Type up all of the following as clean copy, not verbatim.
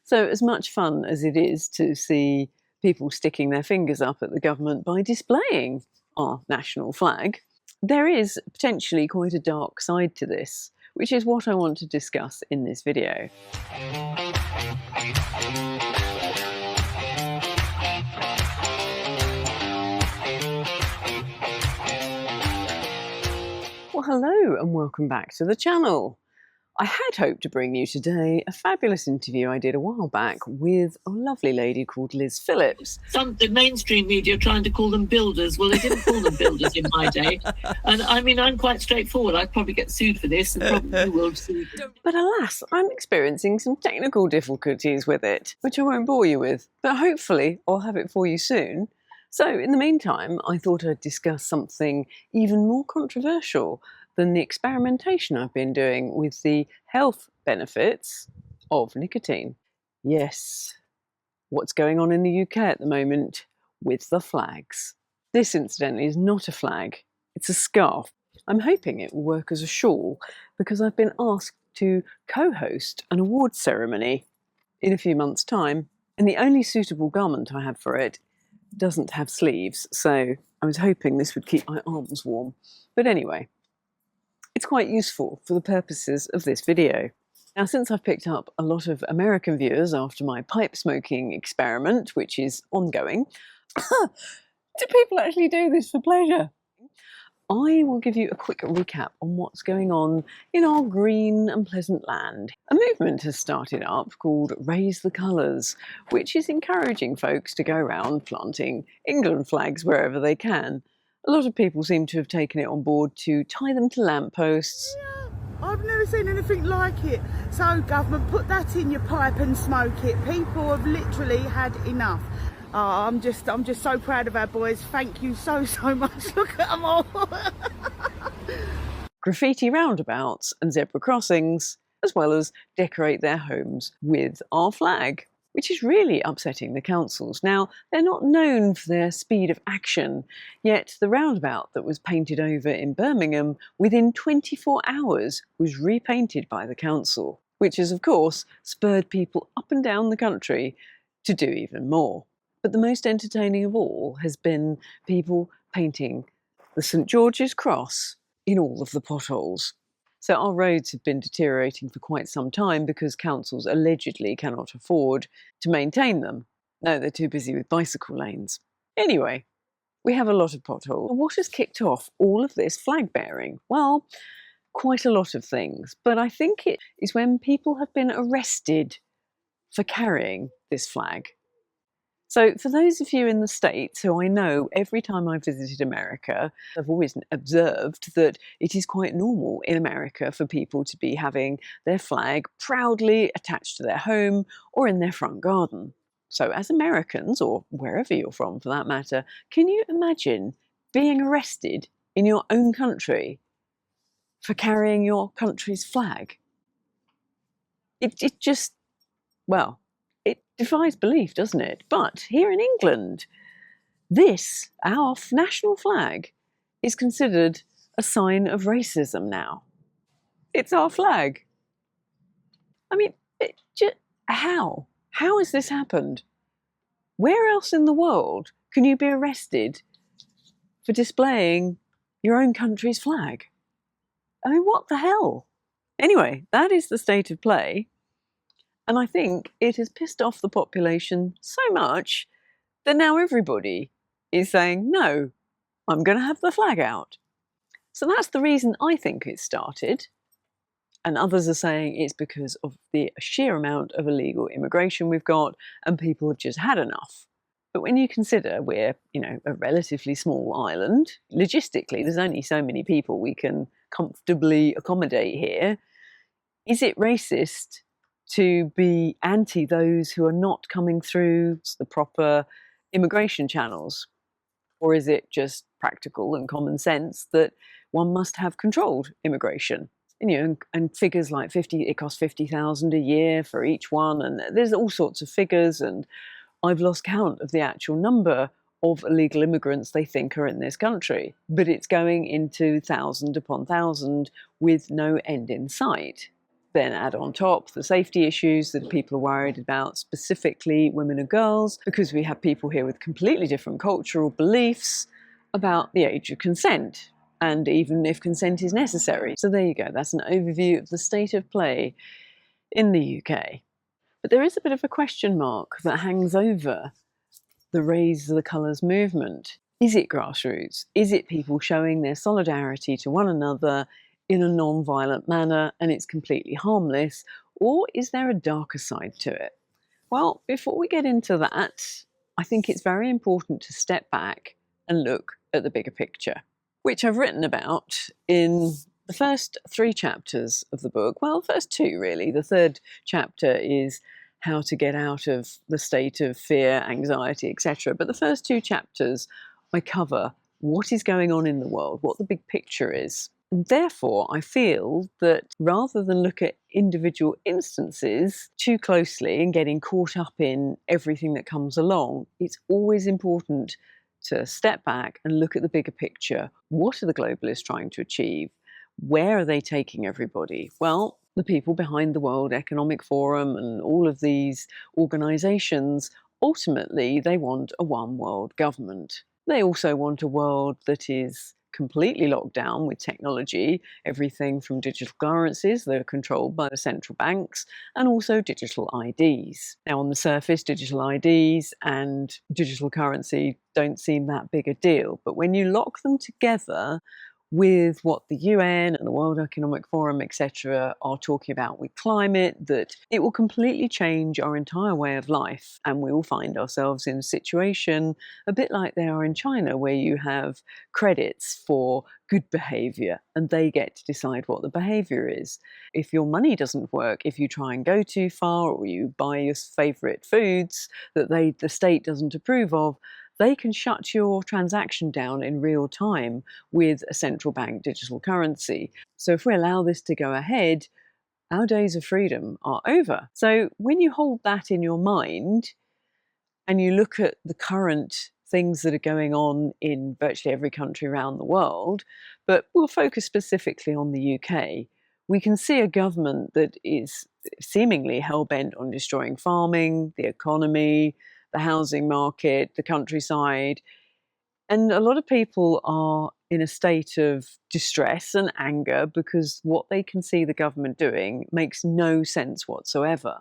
So as much fun as it is to see people sticking their fingers up at the government by displaying our national flag, there is potentially quite a dark side to this, which is what I want to discuss in this video. Well, hello and welcome back to the channel. I had hoped to bring you today a fabulous interview I did a while back with a lovely lady called Liz Phillips. The mainstream media are trying to call them builders. Well, they didn't call them builders in my day. And I mean, I'm quite straightforward. I'd probably get sued for this, and probably you will sue. But alas, I'm experiencing some technical difficulties with it, which I won't bore you with, but hopefully I'll have it for you soon. So in the meantime, I thought I'd discuss something even more controversial than the experimentation I've been doing with the health benefits of nicotine. Yes, what's going on in the UK at the moment with the flags. This, incidentally, is not a flag, it's a scarf. I'm hoping it will work as a shawl because I've been asked to co-host an awards ceremony in a few months' time, and the only suitable garment I have for it doesn't have sleeves, so I was hoping this would keep my arms warm. But anyway, it's quite useful for the purposes of this video. Now, since I've picked up a lot of American viewers after my pipe smoking experiment, which is ongoing, do people actually do this for pleasure? I will give you a quick recap on what's going on in our green and pleasant land. A movement has started up called Raise the Colours, which is encouraging folks to go around planting England flags wherever they can. A lot of people seem to have taken it on board to tie them to lampposts. Yeah, I've never seen anything like it. So government, put that in your pipe and smoke it. People have literally had enough. Oh, I'm just so proud of our boys. Thank you so much. Look at them all. Graffiti roundabouts and zebra crossings, as well as decorate their homes with our flag, which is really upsetting the councils. Now, they're not known for their speed of action, yet the roundabout that was painted over in Birmingham within 24 hours was repainted by the council, which has, of course, spurred people up and down the country to do even more. But the most entertaining of all has been people painting the St George's Cross in all of the potholes. So our roads have been deteriorating for quite some time because councils allegedly cannot afford to maintain them. No, they're too busy with bicycle lanes. Anyway, we have a lot of potholes. What has kicked off all of this flag bearing? Well, quite a lot of things, but I think it is when people have been arrested for carrying this flag. So for those of you in the States who I know every time I visited America, I've always observed that it is quite normal in America for people to be having their flag proudly attached to their home or in their front garden. So as Americans, or wherever you're from for that matter, can you imagine being arrested in your own country for carrying your country's flag? It just, well, it defies belief, doesn't it? But here in England, this, our national flag, is considered a sign of racism now. It's our flag. I mean, how? How has this happened? Where else in the world can you be arrested for displaying your own country's flag? I mean, what the hell? Anyway, that is the state of play. And I think it has pissed off the population so much that now everybody is saying, no, I'm going to have the flag out. So that's the reason I think it started. And others are saying it's because of the sheer amount of illegal immigration we've got and people have just had enough. But when you consider we're, a relatively small island, logistically, there's only so many people we can comfortably accommodate here. Is it racist to be anti those who are not coming through the proper immigration channels? Or is it just practical and common sense that one must have controlled immigration? And figures like it costs 50,000 a year for each one, and there's all sorts of figures, and I've lost count of the actual number of illegal immigrants they think are in this country, but it's going into thousand upon thousand with no end in sight. Then add on top the safety issues that people are worried about, specifically women and girls, because we have people here with completely different cultural beliefs about the age of consent, and even if consent is necessary. So there you go, that's an overview of the state of play in the UK. But there is a bit of a question mark that hangs over the Raise the Colours movement. Is it grassroots? Is it people showing their solidarity to one another in a non-violent manner and it's completely harmless? Or is there a darker side to it? Well, before we get into that, I think it's very important to step back and look at the bigger picture, which I've written about in the first 3 chapters of the book. Well, the first 2 really. The third chapter is how to get out of the state of fear, anxiety, etc. But the first 2 chapters, I cover what is going on in the world, what the big picture is. And therefore, I feel that rather than look at individual instances too closely and getting caught up in everything that comes along, it's always important to step back and look at the bigger picture. What are the globalists trying to achieve? Where are they taking everybody? Well, the people behind the World Economic Forum and all of these organisations, ultimately they want a one world government. They also want a world that is completely locked down with technology, everything from digital currencies that are controlled by the central banks, and also digital IDs. Now, on the surface, digital IDs and digital currency don't seem that big a deal, but when you lock them together with what the UN and the World Economic Forum, etc., are talking about with climate, that it will completely change our entire way of life, and we will find ourselves in a situation a bit like they are in China, where you have credits for good behaviour and they get to decide what the behaviour is. If your money doesn't work, if you try and go too far, or you buy your favourite foods that the state doesn't approve of, they can shut your transaction down in real time with a central bank digital currency. So if we allow this to go ahead, our days of freedom are over. So when you hold that in your mind and you look at the current things that are going on in virtually every country around the world, but we'll focus specifically on the UK, we can see a government that is seemingly hell-bent on destroying farming, the economy, the housing market, the countryside. And a lot of people are in a state of distress and anger because what they can see the government doing makes no sense whatsoever.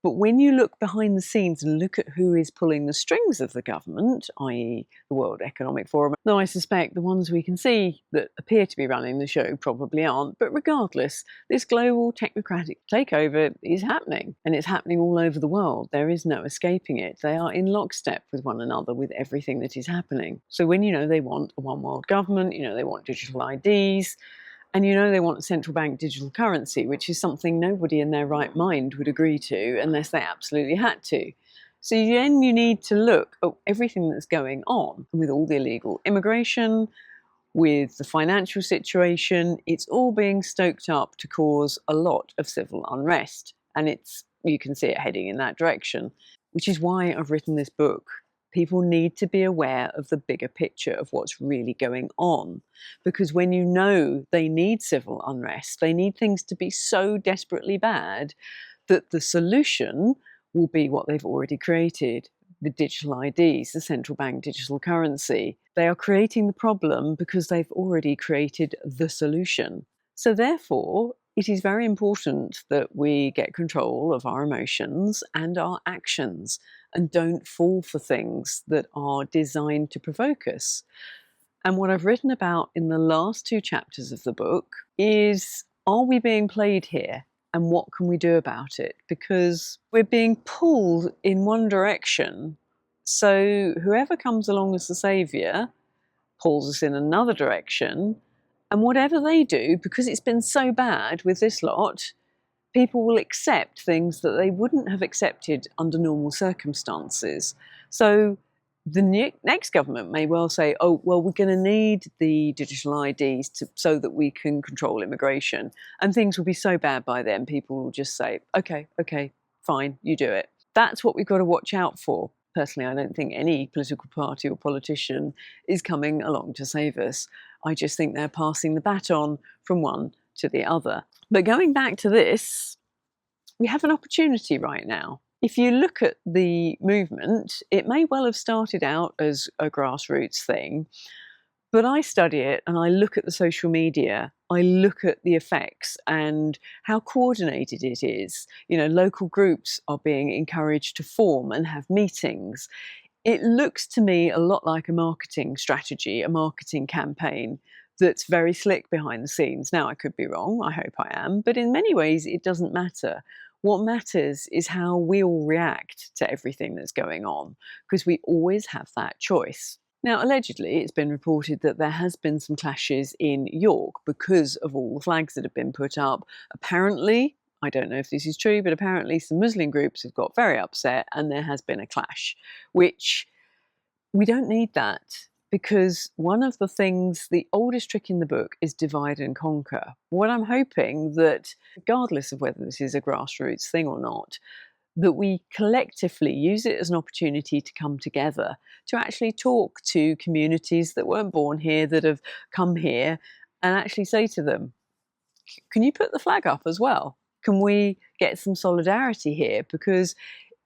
But when you look behind the scenes and look at who is pulling the strings of the government, i.e. the World Economic Forum, though I suspect the ones we can see that appear to be running the show probably aren't, but regardless, this global technocratic takeover is happening, and it's happening all over the world. There is no escaping it. They are in lockstep with one another with everything that is happening. So when they want a one world government, they want digital IDs, and they want a central bank digital currency, which is something nobody in their right mind would agree to unless they absolutely had to. So then you need to look at everything that's going on with all the illegal immigration, with the financial situation. It's all being stoked up to cause a lot of civil unrest. And you can see it heading in that direction, which is why I've written this book. People need to be aware of the bigger picture of what's really going on. Because when they need civil unrest, they need things to be so desperately bad that the solution will be what they've already created, the digital IDs, the central bank digital currency. They are creating the problem because they've already created the solution. So therefore, it is very important that we get control of our emotions and our actions and don't fall for things that are designed to provoke us. And what I've written about in the last 2 chapters of the book is, are we being played here? And what can we do about it? Because we're being pulled in one direction. So whoever comes along as the saviour pulls us in another direction. And whatever they do, because it's been so bad with this lot, people will accept things that they wouldn't have accepted under normal circumstances. So the next government may well say, oh, well, we're going to need the digital IDs so that we can control immigration. And things will be so bad by then, people will just say, okay, fine, you do it. That's what we've got to watch out for. Personally, I don't think any political party or politician is coming along to save us. I just think they're passing the baton from one to the other. But going back to this, we have an opportunity right now. If you look at the movement, it may well have started out as a grassroots thing, but I study it and I look at the social media, I look at the effects and how coordinated it is. You know, local groups are being encouraged to form and have meetings. It looks to me a lot like a marketing strategy, a marketing campaign that's very slick behind the scenes. Now, I could be wrong, I hope I am, but in many ways it doesn't matter. What matters is how we all react to everything that's going on, because we always have that choice. Now, allegedly, it's been reported that there has been some clashes in York because of all the flags that have been put up. Apparently, I don't know if this is true, but apparently some Muslim groups have got very upset and there has been a clash, which we don't need that, because one of the things, the oldest trick in the book is divide and conquer. What I'm hoping that, regardless of whether this is a grassroots thing or not, that we collectively use it as an opportunity to come together, to actually talk to communities that weren't born here, that have come here, and actually say to them, can you put the flag up as well? Can we get some solidarity here? Because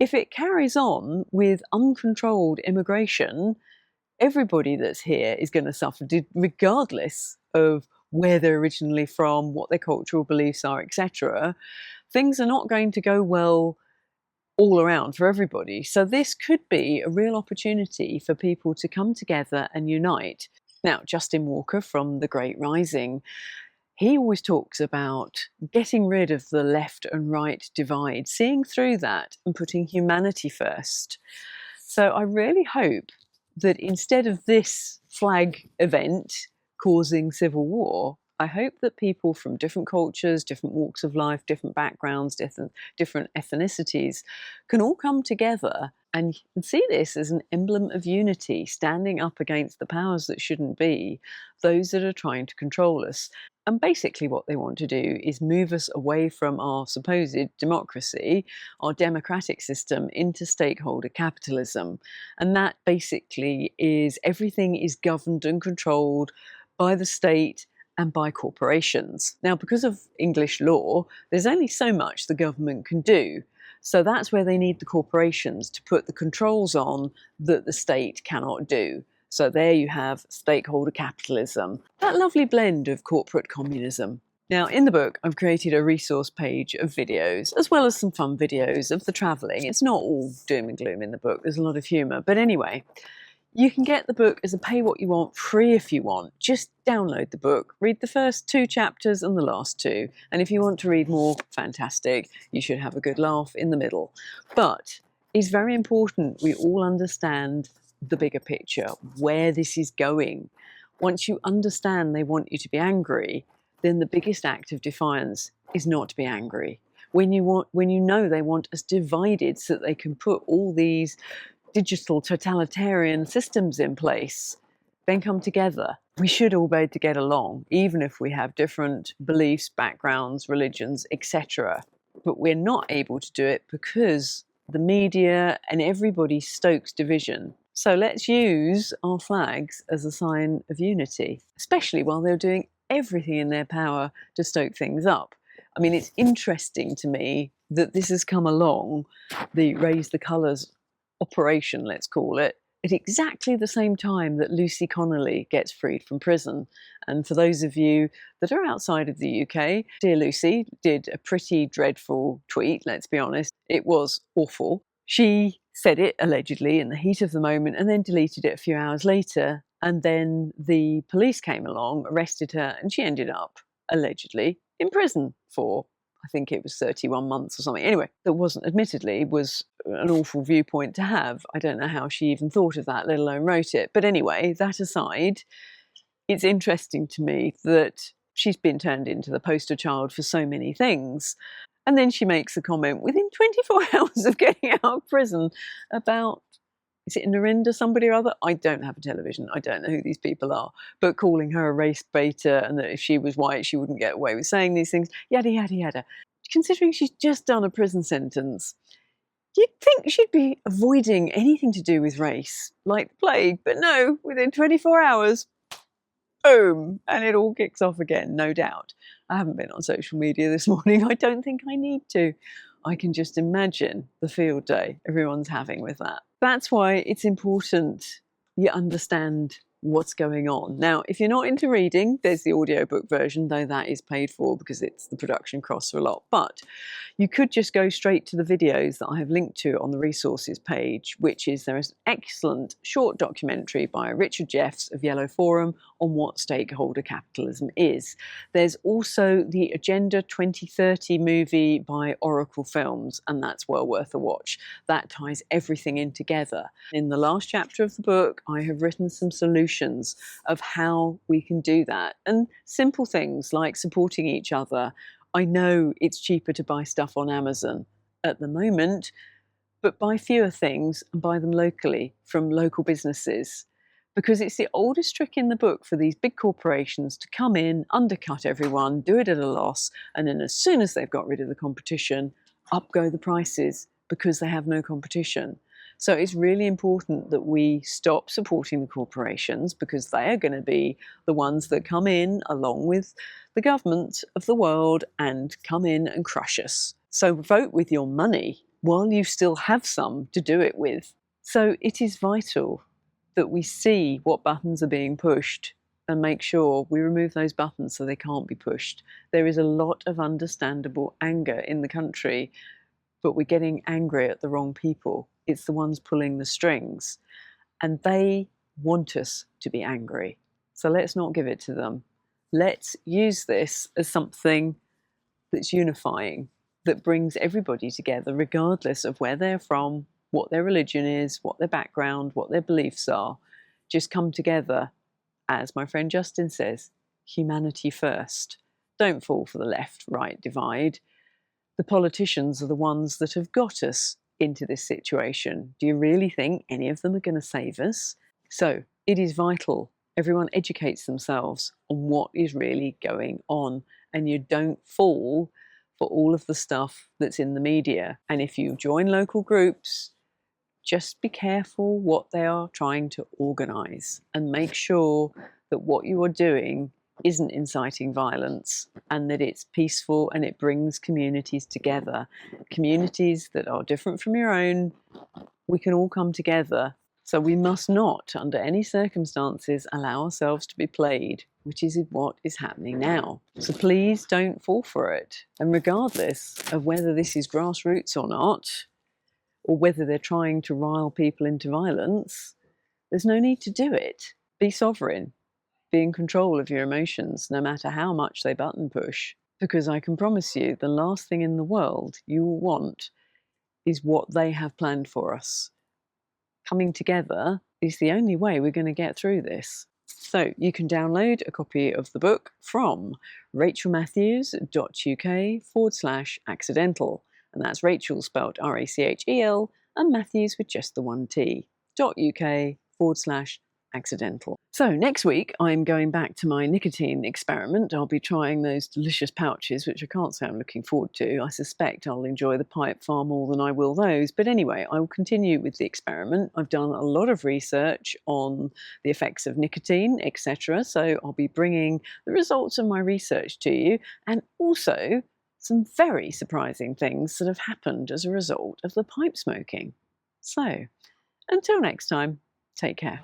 if it carries on with uncontrolled immigration, everybody that's here is going to suffer, regardless of where they're originally from, what their cultural beliefs are, etc. Things are not going to go well all around for everybody. So this could be a real opportunity for people to come together and unite. Now, Justin Walker from The Great Rising, he always talks about getting rid of the left and right divide, seeing through that and putting humanity first. So I really hope that instead of this flag event causing civil war, I hope that people from different cultures, different walks of life, different backgrounds, different ethnicities can all come together and see this as an emblem of unity, standing up against the powers that shouldn't be, those that are trying to control us. And basically what they want to do is move us away from our supposed democracy, our democratic system, into stakeholder capitalism. And that basically is everything is governed and controlled by the state and by corporations. Now, because of English law, there's only so much the government can do. So that's where they need the corporations to put the controls on that the state cannot do. So there you have stakeholder capitalism, that lovely blend of corporate communism. Now, in the book, I've created a resource page of videos, as well as some fun videos of the travelling. It's not all doom and gloom in the book, there's a lot of humour. But anyway, you can get the book as a pay what you want, free if you want. Just download the book, read the first 2 chapters and the last 2. And if you want to read more, fantastic. You should have a good laugh in the middle. But it's very important we all understand the bigger picture, where this is going. Once you understand they want you to be angry, then the biggest act of defiance is not to be angry. When you know they want us divided so that they can put all these digital totalitarian systems in place, then come together. We should all be able to get along, even if we have different beliefs, backgrounds, religions, etc. But we're not able to do it because the media and everybody stokes division. So let's use our flags as a sign of unity, especially while they're doing everything in their power to stoke things up. I mean, it's interesting to me that this has come along, the Raise the Colours operation, let's call it, at exactly the same time that Lucy Connolly gets freed from prison. And for those of you that are outside of the UK, dear Lucy did a pretty dreadful tweet, let's be honest. It was awful. She said it allegedly in the heat of the moment and then deleted it a few hours later. And then the police came along, arrested her, and she ended up allegedly in prison for, I think it was 31 months or something. Anyway, that wasn't, admittedly, was an awful viewpoint to have. I don't know how she even thought of that, let alone wrote it. But anyway, that aside, it's interesting to me that she's been turned into the poster child for so many things. And then she makes a comment within 24 hours of getting out of prison about, is it Narendra somebody or other? I don't have a television. I don't know who these people are. But calling her a race baiter and that if she was white, she wouldn't get away with saying these things, yada, yada, yada. Considering she's just done a prison sentence, you'd think she'd be avoiding anything to do with race, like the plague. But no, within 24 hours, boom, and it all kicks off again, no doubt. I haven't been on social media this morning. I don't think I need to. I can just imagine the field day everyone's having with that. That's why it's important you understand what's going on. Now, if you're not into reading, there's the audiobook version, though that is paid for because it's the production costs are a lot. But you could just go straight to the videos that I have linked to on the resources page, which is there is an excellent short documentary by Richard Jeffs of Yellow Forum on what stakeholder capitalism is. There's also the Agenda 2030 movie by Oracle Films, and that's well worth a watch. That ties everything in together. In the last chapter of the book, I have written some solutions of how we can do that, and simple things like supporting each other. I know it's cheaper to buy stuff on Amazon at the moment, but buy fewer things and buy them locally from local businesses, because it's the oldest trick in the book for these big corporations to come in, undercut everyone, do it at a loss, and then as soon as they've got rid of the competition, up go the prices because they have no competition. So it's really important that we stop supporting the corporations, because they are going to be the ones that come in along with the government of the world and come in and crush us. So vote with your money while you still have some to do it with. So it is vital that we see what buttons are being pushed and make sure we remove those buttons so they can't be pushed. There is a lot of understandable anger in the country, but we're getting angry at the wrong people. It's the ones pulling the strings, and they want us to be angry. So let's not give it to them. Let's use this as something that's unifying, that brings everybody together, regardless of where they're from, what their religion is, what their background, what their beliefs are. Just come together, as my friend Justin says, humanity first. Don't fall for the left-right divide. The politicians are the ones that have got us into this situation. Do you really think any of them are going to save us? So it is vital everyone educates themselves on what is really going on, and you don't fall for all of the stuff that's in the media. And if you join local groups, just be careful what they are trying to organise, and make sure that what you are doing isn't inciting violence, and that it's peaceful and it brings communities together. Communities that are different from your own, we can all come together. So we must not, under any circumstances, allow ourselves to be played, which is what is happening now. So please don't fall for it. And regardless of whether this is grassroots or not, or whether they're trying to rile people into violence, there's no need to do it. Be sovereign. Be in control of your emotions, no matter how much they button push. Because I can promise you, the last thing in the world you will want is what they have planned for us. Coming together is the only way we're going to get through this. So you can download a copy of the book from rachelmatthews.uk/accidental. And that's Rachel spelled R-A-C-H-E-L, and Matthews with just the one T, .uk/accidental. So next week I'm going back to my nicotine experiment. I'll be trying those delicious pouches, which I can't say I'm looking forward to. I suspect I'll enjoy the pipe far more than I will those. But anyway, I will continue with the experiment. I've done a lot of research on the effects of nicotine, etc. So I'll be bringing the results of my research to you, and also some very surprising things that have happened as a result of the pipe smoking. So until next time, take care.